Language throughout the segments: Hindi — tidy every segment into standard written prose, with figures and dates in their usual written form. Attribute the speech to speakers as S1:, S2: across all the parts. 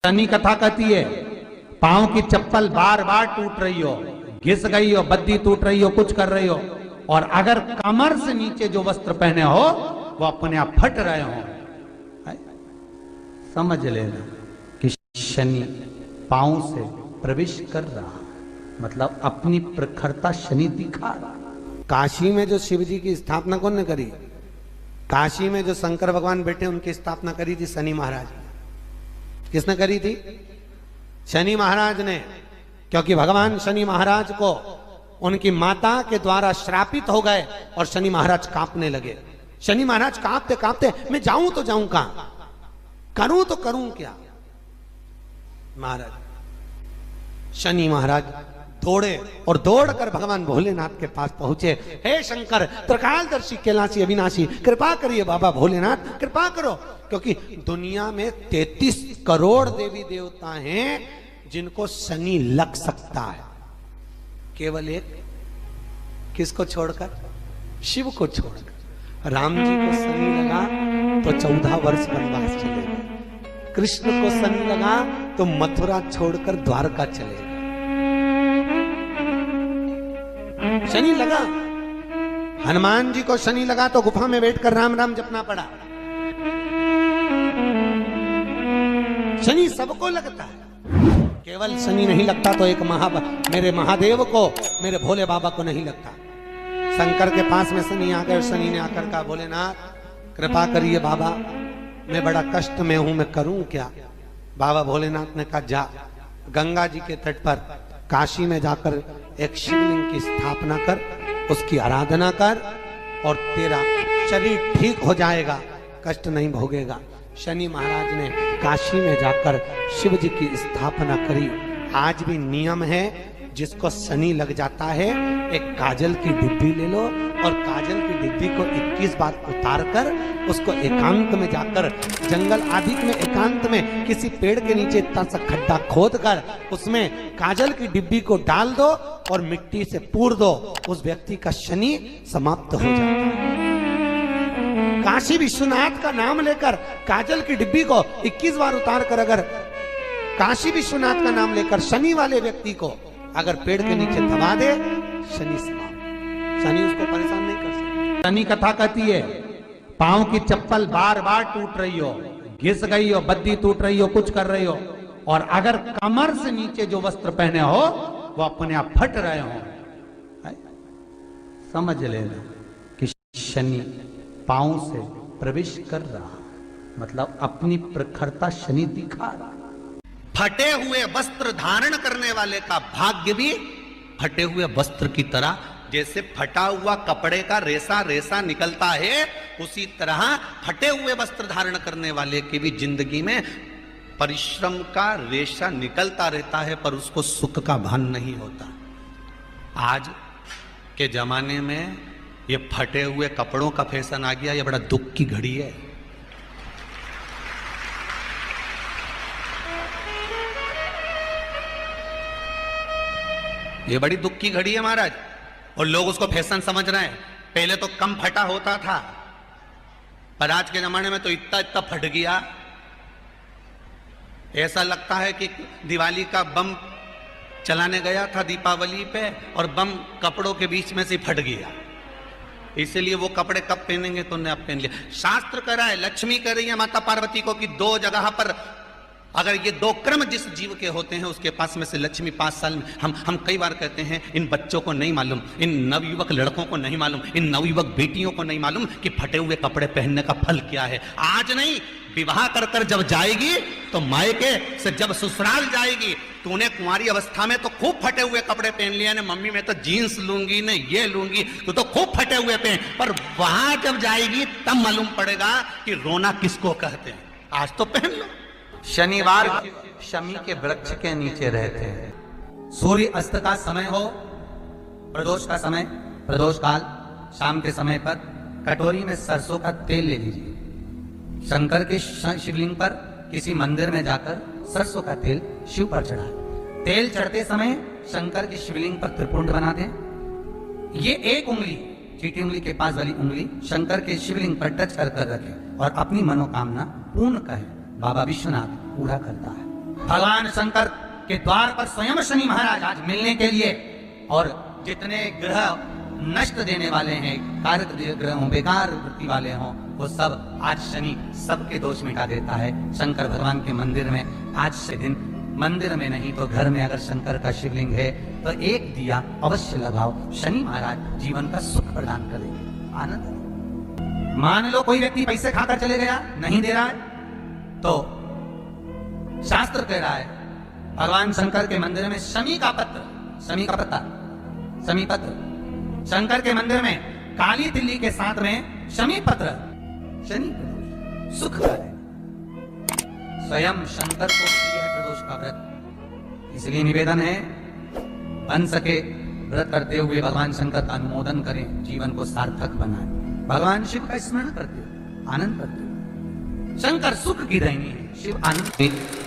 S1: शनि कथा कहती है पांव की चप्पल बार बार टूट रही हो, घिस गई हो, बद्दी टूट रही हो, कुछ कर रही हो, और अगर कमर से नीचे जो वस्त्र पहने हो वो अपने आप फट रहे हो, समझ लेना कि शनि पांव से प्रवेश कर रहा, मतलब अपनी प्रखरता शनि दिखा रहा।
S2: काशी में जो शिव जी की स्थापना कौन ने करी? काशी में जो शंकर भगवान बैठे उनकी स्थापना करी थी शनि महाराज। किसने करी थी? शनि महाराज ने, क्योंकि भगवान शनि महाराज को उनकी माता के द्वारा श्रापित हो गए और शनि महाराज कांपने लगे। शनि महाराज कांपते कांपते मैं जाऊं तो जाऊं कहां, करूं तो करूं क्या। महाराज शनि महाराज दौड़े और दौड़कर भगवान भोलेनाथ के पास पहुंचे। हे शंकर, त्रिकालदर्शी, कैलाशी, अविनाशी, कृपा करिए बाबा भोलेनाथ, कृपा करो, क्योंकि दुनिया में 33 करोड़ देवी देवता हैं जिनको शनि लग सकता है, केवल एक, किसको छोड़कर? शिव को छोड़कर। राम जी को शनि लगा तो 14 वर्ष वनवास चले गए, कृष्ण को शनि लगा तो मथुरा छोड़कर द्वारका चले गए। शनि लगा, हनुमान जी को शनि लगा तो गुफा में बैठकर राम राम जपना पड़ा। शनि सबको लगता है, केवल शनि नहीं लगता तो एक मेरे महादेव को, मेरे भोले बाबा को नहीं लगता। शंकर के पास में शनि आ गए। शनि ने आकर कहा भोलेनाथ कृपा करिए बाबा, मैं बड़ा कष्ट में हूं, मैं करूं क्या? बाबा भोलेनाथ ने कहा जा गंगा जी के तट पर काशी में जाकर एक शिवलिंग की स्थापना कर, उसकी आराधना कर और तेरा शरीर ठीक हो जाएगा, कष्ट नहीं भोगेगा। शनि महाराज ने काशी में जाकर शिव जी की स्थापना करी। आज भी नियम है, जिसको शनि लग जाता है एक काजल की डिब्बी ले लो और काजल की डिब्बी को 21 बार उतार कर उसको एकांत में जाकर, जंगल आदि में एकांत में किसी पेड़ के नीचे इतना सा खड्डा खोद कर उसमें काजल की डिब्बी को डाल दो और मिट्टी से पूर दो, उस व्यक्ति का शनि समाप्त हो जाता है। काशी विश्वनाथ का नाम लेकर काजल की डिब्बी को 21 बार उतार कर अगर काशी विश्वनाथ का नाम लेकर शनि वाले व्यक्ति को अगर पेड़ के नीचे दबा दे, शनि समाप्त, शनि उसको परेशान नहीं कर सकता।
S1: शनि कथा कहती है पांव की चप्पल बार बार टूट रही हो, घिस गई हो, बद्दी टूट रही हो, कुछ कर रही हो, और अगर कमर से नीचे जो वस्त्र पहने हो वो अपने आप फट रहे हो, समझ लेना कि शनि पांव से प्रवेश कर रहा, मतलब अपनी प्रखरता शनि दिखा रहा।
S2: फटे हुए वस्त्र धारण करने वाले का भाग्य भी फटे हुए वस्त्र की तरह, जैसे फटा हुआ कपड़े का रेसा रेसा निकलता है, उसी तरह फटे हुए वस्त्र धारण करने वाले की भी जिंदगी में परिश्रम का रेशा निकलता रहता है, पर उसको सुख का भान नहीं होता। आज के जमाने में ये फटे हुए कपड़ों का फैशन आ गया, ये बड़ा दुख की घड़ी है। ये बड़ी दुख की घड़ी है महाराज, और लोग उसको फैशन समझ रहे हैं। पहले तो कम फटा होता था, पर आज के जमाने में तो इतना इतना फट गया, ऐसा लगता है कि दिवाली का बम चलाने गया था दीपावली पे और बम कपड़ों के बीच में से फट गया। इसलिए वो कपड़े कब पहनेंगे तो ने आप पहन लिया। शास्त्र कह रहा है, लक्ष्मी कह रही है माता पार्वती को कि 2 जगह पर अगर ये 2 क्रम जिस जीव के होते हैं उसके पास में से लक्ष्मी 5 साल में, हम कई बार कहते हैं इन बच्चों को नहीं मालूम, इन नवयुवक लड़कों को नहीं मालूम, इन नवयुवक बेटियों को नहीं मालूम कि फटे हुए कपड़े पहनने का फल क्या है। आज नहीं, विवाह कर कर जब जाएगी तो मायके से जब ससुराल जाएगी, तूने कुंवारी अवस्था में तो खूब फटे हुए कपड़े पहन लिया ने, मम्मी मैं तो जीन्स लूंगी ने ये लूंगी, तो खूब फटे हुए पहन, पर वहां जब जाएगी तब मालूम पड़ेगा कि रोना किसको कहते हैं। आज तो पहन लो।
S1: शनिवार शमी के वृक्ष के नीचे रहते हैं। सूर्य अस्त का समय हो, प्रदोष का समय, प्रदोष काल, शाम के समय पर कटोरी में सरसों का तेल ले लीजिए। शंकर के शिवलिंग पर किसी मंदिर में जाकर सरसों का तेल शिव पर चढ़ाएं। तेल चढ़ते समय शंकर के शिवलिंग पर त्रिपुंड बना दें। ये एक उंगली, चीटी उंगली के पास वाली उंगली शंकर के शिवलिंग पर टच कर रखें और अपनी मनोकामना पूर्ण कहें। बाबा विश्वनाथ पूरा करता है। भगवान शंकर के द्वार पर स्वयं शनि महाराज आज मिलने के लिए, और जितने ग्रह नष्ट देने वाले हैं, कारक ग्रह हों, बेकार वृत्ति वाले हों, वो सब आज शनि सबके दोष मिटा देता है। शंकर भगवान के मंदिर में आज से दिन, मंदिर में नहीं तो घर में अगर शंकर का शिवलिंग है तो एक दिया अवश्य लगाओ। शनि महाराज जीवन का सुख प्रदान करेंगे, आनंद। मान लो कोई व्यक्ति पैसे खाकर चले गया, नहीं दे रहा है, तो शास्त्र कह रहा है भगवान शंकर के मंदिर में शमी का पत्र, शमी का पत्ता, शमी पत्र, शंकर के मंदिर में काली तिल्ली के साथ में शमी पत्र, शनि सुख का है। स्वयं शंकर को प्रिय है प्रदोष का व्रत, इसलिए निवेदन है बन सके व्रत करते हुए भगवान शंकर का अनुमोदन करें, जीवन को सार्थक बनाएं, भगवान शिव का स्मरण करते हो, आनंद करते हो। शंकर सुख की देनी है, शिव आनंद।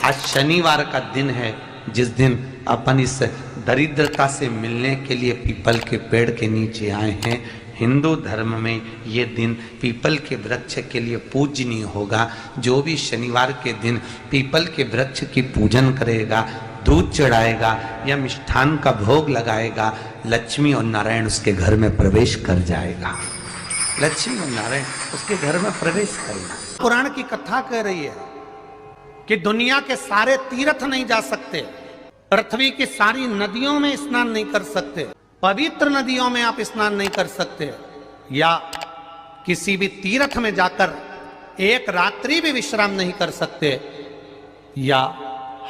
S2: आज शनिवार का दिन है, जिस दिन अपन इस दरिद्रता से मिलने के लिए पीपल के पेड़ के नीचे आए हैं। हिंदू धर्म में ये दिन पीपल के वृक्ष के लिए पूजनीय होगा। जो भी शनिवार के दिन पीपल के वृक्ष की पूजन करेगा, दूध चढ़ाएगा या मिष्ठान का भोग लगाएगा, लक्ष्मी और नारायण उसके घर में प्रवेश कर जाएगा। लक्ष्मी और नारायण उसके घर में प्रवेश करेगा। पुराण की कथा कह रही है कि दुनिया के सारे तीर्थ नहीं जा सकते, पृथ्वी की सारी नदियों में स्नान नहीं कर सकते, पवित्र नदियों में आप स्नान नहीं कर सकते, या किसी भी तीर्थ में जाकर एक रात्रि भी विश्राम नहीं कर सकते, या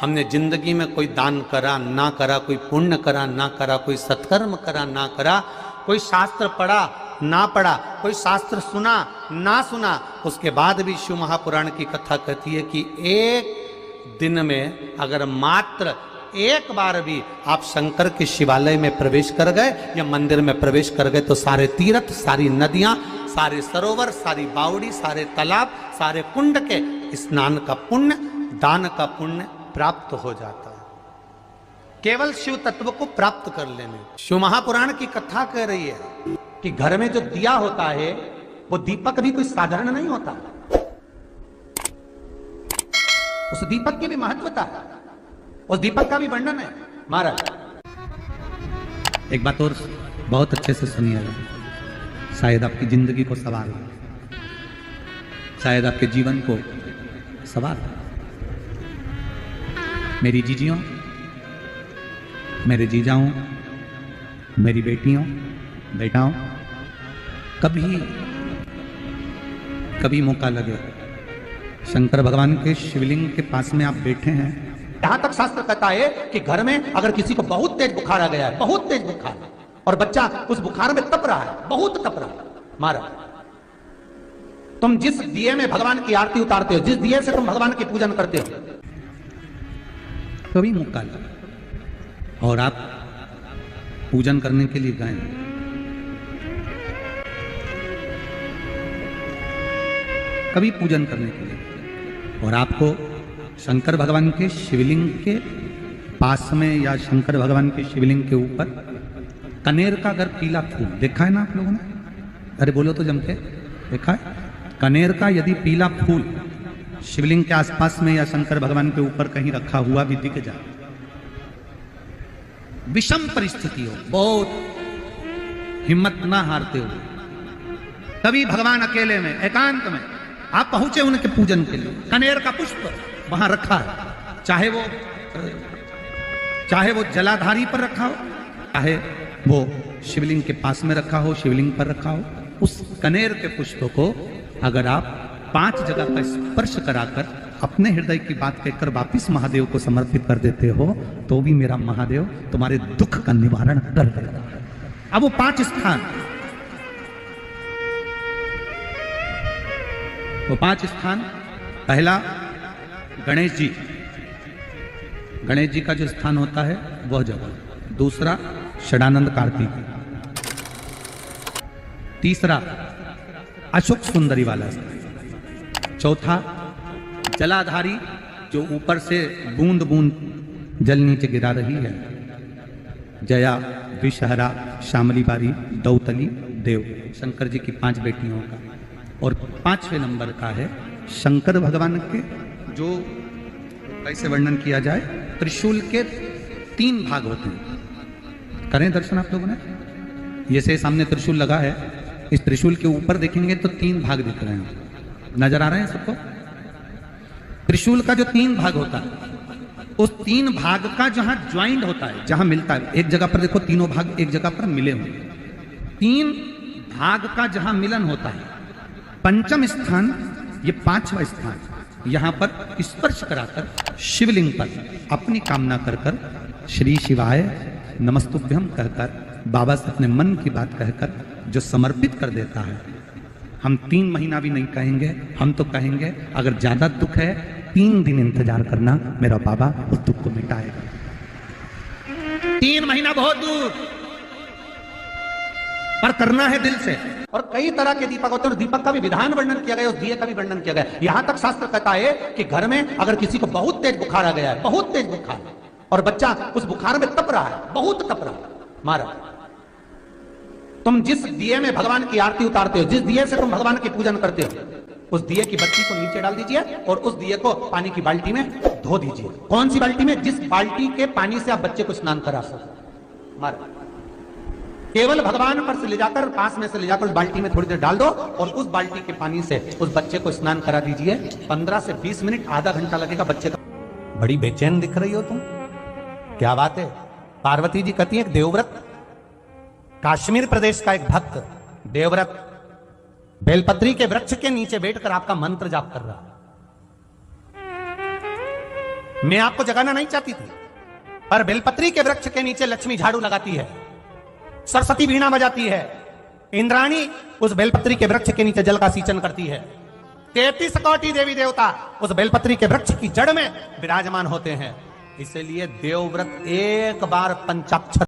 S2: हमने जिंदगी में कोई दान करा ना करा, कोई पुण्य करा ना करा, कोई सत्कर्म करा ना करा, कोई शास्त्र पढ़ा ना पढ़ा, कोई शास्त्र सुना ना सुना, उसके बाद भी शिव महापुराण की कथा कहती है कि एक दिन में अगर मात्र एक बार भी आप शंकर के शिवालय में प्रवेश कर गए या मंदिर में प्रवेश कर गए तो सारे तीर्थ, सारी नदियां, सारे सरोवर, सारी बावड़ी, सारे तालाब, सारे कुंड के स्नान का पुण्य, दान का पुण्य प्राप्त हो जाता है, केवल शिव तत्व को प्राप्त कर लेने। शिव महापुराण की कथा कह रही है कि घर में जो दिया होता है वो दीपक भी कोई साधारण नहीं होता, उस दीपक की भी महत्वता है, उस दीपक का भी वर्णन है। महाराज
S1: एक बात और बहुत अच्छे से सुनिएगा, शायद आपकी जिंदगी को सवार, शायद आपके जीवन को सवार। मेरी जीजियों, मेरे जीजाओं, मेरी बेटियों, बेटाओं, कभी मौका लगे शंकर भगवान के शिवलिंग के पास में आप बैठे हैं,
S2: यहां तक शास्त्र कहता है कि घर में अगर किसी को बहुत तेज बुखार आ गया है, बहुत तेज बुखार, और बच्चा उस बुखार में तप रहा है, बहुत तप रहा है, महाराज तुम जिस दिए में भगवान की आरती उतारते हो, जिस दिए से तुम भगवान की पूजन करते हो,
S1: कभी मौका लगे और आप पूजन करने के लिए गए, कभी पूजन करने के लिए, और आपको शंकर भगवान के शिवलिंग के पास में या शंकर भगवान के शिवलिंग के ऊपर कनेर का अगर पीला फूल देखा है ना आप लोगों ने, अरे बोलो तो जम के, देखा है? कनेर का यदि पीला फूल शिवलिंग के आसपास में या शंकर भगवान के ऊपर कहीं रखा हुआ भी दिख जाए, विषम परिस्थिति हो, बहुत हिम्मत ना हारते हो, तभी भगवान अकेले में एकांत में आप पहुंचे उनके पूजन के लिए, कनेर का पुष्प वहां रखा है, चाहे वो जलाधारी पर रखा हो, चाहे वो शिवलिंग के पास में रखा हो, शिवलिंग पर रखा हो, उस कनेर के पुष्प को अगर आप 5 जगह का स्पर्श कराकर अपने हृदय की बात कहकर वापिस महादेव को समर्पित कर देते हो, तो भी मेरा महादेव तुम्हारे दुख का निवारण कर देगा। अब वो 5 स्थान, वो 5 स्थान, पहला गणेश जी, गणेश जी का जो स्थान होता है वह जगह, दूसरा षडानंद कार्तिक, तीसरा अशोक सुंदरी वाला स्थान, चौथा जलाधारी जो ऊपर से बूंद बूंद जल नीचे गिरा रही है, जया, विषहरा, शामली बारी, दौतली, देव, शंकर जी की 5 बेटियों का, और 5वें नंबर का है शंकर भगवान के जो कैसे वर्णन किया जाए। त्रिशूल के 3 भाग होते हैं। करें दर्शन आप लोगों ने, ये से सामने त्रिशूल लगा है, इस त्रिशूल के ऊपर देखेंगे तो 3 भाग दिख रहे हैं, नजर आ रहे हैं सबको। त्रिशूल का जो 3 भाग होता है, उस 3 भाग का जहां ज्वाइंट होता है, जहां मिलता है, एक जगह पर देखो तीनों भाग एक जगह पर मिले हुए, 3 भाग का जहां मिलन होता है, पंचम स्थान, ये 5वां स्थान, यहां पर स्पर्श कराकर शिवलिंग पर अपनी कामना कर कर श्री शिवाय नमस्तुभ्यम कहकर बाबा से अपने मन की बात कहकर जो समर्पित कर देता है, हम 3 महीना भी नहीं कहेंगे, हम तो कहेंगे अगर ज्यादा दुख है 3 दिन इंतजार करना, मेरा बाबा उस दुख को मिटाएगा। 3 महीना बहुत दूर, पर करना है दिल से। और कई तरह के दीपक होते हैं, और दीपक का भी विधान वर्णन किया गया, उस दिए का भी वर्णन किया गया। यहां तक शास्त्र कहता है कि घर में अगर किसी को बहुत तेज बुखार आ गया है, बहुत तेज बुखार, और बच्चा उस बुखार में तप रहा है, बहुत तप रहा है, मारा, तुम जिस दिए में भगवान की आरती उतारते हो, जिस दिए से तुम भगवान की पूजन करते हो, उस दिए की बत्ती को नीचे डाल दीजिए और उस दिए को पानी की बाल्टी में धो दीजिए। कौन सी बाल्टी में? जिस बाल्टी के पानी से आप बच्चे को स्नान करा सको। मारा, केवल भगवान पर से ले जाकर, पास में से ले जाकर उस बाल्टी में थोड़ी देर डाल दो और उस बाल्टी के पानी से उस बच्चे को स्नान करा दीजिए। 15 से 20 मिनट, आधा घंटा लगेगा बच्चे का। बड़ी बेचैन दिख रही हो तुम, क्या बात है? पार्वती जी कहती है, देवव्रत, कश्मीर प्रदेश का एक भक्त देवव्रत बेलपत्री के वृक्ष के नीचे बैठकर आपका मंत्र जाप कर रहा। मैं आपको जगाना नहीं चाहती थी, पर बेलपत्री के वृक्ष के नीचे लक्ष्मी झाड़ू लगाती है, सरस्वती वीणा बजाती है, इंद्राणी उस बेलपत्री के वृक्ष के नीचे जल का सिंचन करती है, 33 कोटि देवी देवता उस बेलपत्री के वृक्ष की जड़ में विराजमान होते हैं। इसलिए देवव्रत एक बार पंचाक्षर